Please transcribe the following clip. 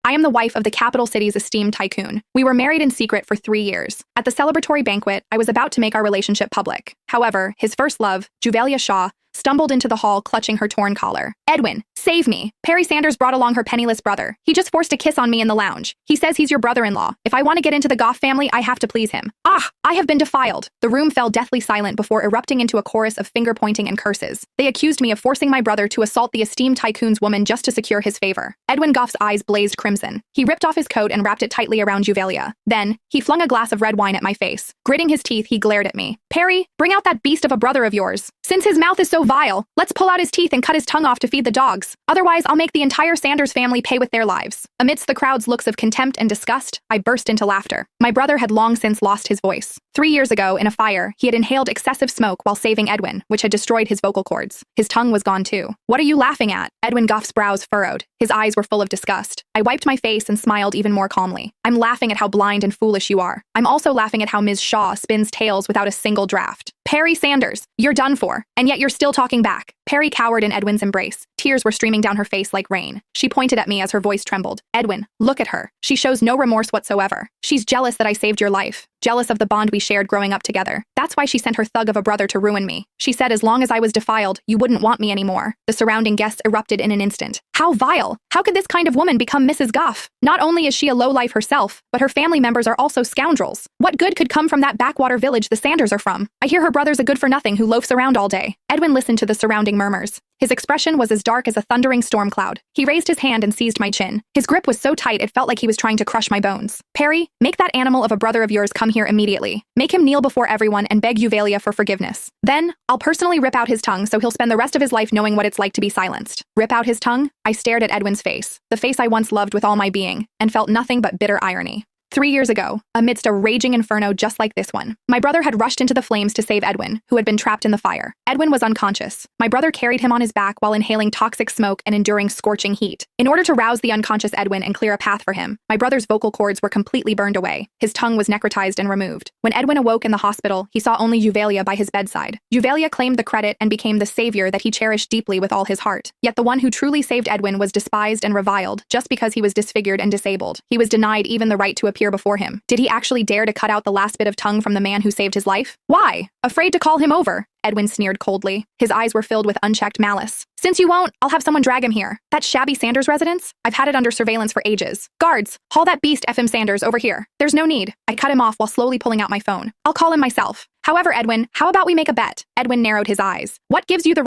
I am the wife of the capital city's esteemed tycoon. We were married in secret for 3 years. At the celebratory banquet, I was about to make our relationship public. However, his first love, Juvelia Shaw, stumbled into the hall clutching her torn collar. Edwin, save me. Perry Sanders brought along her penniless brother. He just forced a kiss on me in the lounge. He says he's your brother-in-law. If I want to get into the Goff family, I have to please him. Ah, I have been defiled. The room fell deathly silent before erupting into a chorus of finger-pointing and curses. They accused me of forcing my brother to assault the esteemed tycoon's woman just to secure his favor. Edwin Goff's eyes blazed crimson. He ripped off his coat and wrapped it tightly around Juvelia. Then, he flung a glass of red wine at my face. Gritting his teeth, he glared at me. Perry, bring out that beast of a brother of yours. Since his mouth is so vile, let's pull out his teeth and cut his tongue off to feed the dogs. Otherwise, I'll make the entire Sanders family pay with their lives. Amidst the crowd's looks of contempt and disgust, I burst into laughter. My brother had long since lost his voice. 3 years ago, in a fire, he had inhaled excessive smoke while saving Edwin, which had destroyed his vocal cords. His tongue was gone too. What are you laughing at? Edwin Goff's brows furrowed. His eyes were full of disgust. I wiped my face and smiled even more calmly. I'm laughing at how blind and foolish you are. I'm also laughing at how Ms. Shaw spins tales without a single draft. Perry Sanders, you're done for, and yet you're still talking back. Perry cowered in Edwin's embrace. Tears were streaming down her face like rain. She pointed at me as her voice trembled. Edwin, look at her. She shows no remorse whatsoever. She's jealous that I saved your life. Jealous of the bond we shared growing up together. That's why she sent her thug of a brother to ruin me. She said as long as I was defiled, you wouldn't want me anymore. The surrounding guests erupted in an instant. How vile! How could this kind of woman become Mrs. Goff? Not only is she a lowlife herself, but her family members are also scoundrels. What good could come from that backwater village the Sanders are from? I hear her brother's a good-for-nothing who loafs around all day. Edwin listened to the surrounding murmurs. His expression was as dark as a thundering storm cloud. He raised his hand and seized my chin. His grip was so tight it felt like he was trying to crush my bones. Perry, make that animal of a brother of yours come here immediately. Make him kneel before everyone and beg Juvelia for forgiveness. Then, I'll personally rip out his tongue so he'll spend the rest of his life knowing what it's like to be silenced. Rip out his tongue? I stared at Edwin's face, the face I once loved with all my being, and felt nothing but bitter irony. 3 years ago, amidst a raging inferno just like this one, my brother had rushed into the flames to save Edwin, who had been trapped in the fire. Edwin was unconscious. My brother carried him on his back while inhaling toxic smoke and enduring scorching heat. In order to rouse the unconscious Edwin and clear a path for him, my brother's vocal cords were completely burned away. His tongue was necrotized and removed. When Edwin awoke in the hospital, he saw only Juvelia by his bedside. Juvelia claimed the credit and became the savior that he cherished deeply with all his heart. Yet the one who truly saved Edwin was despised and reviled just because he was disfigured and disabled. He was denied even the right to appear before him. Did he actually dare to cut out the last bit of tongue from the man who saved his life? Why? Afraid to call him over? Edwin sneered coldly. His eyes were filled with unchecked malice. Since you won't, I'll have someone drag him here. That shabby Sanders residence? I've had it under surveillance for ages. Guards, haul that beast FM Sanders over here. There's no need. I cut him off while slowly pulling out my phone. I'll call him myself. However, Edwin, how about we make a bet? Edwin narrowed his eyes. What gives you the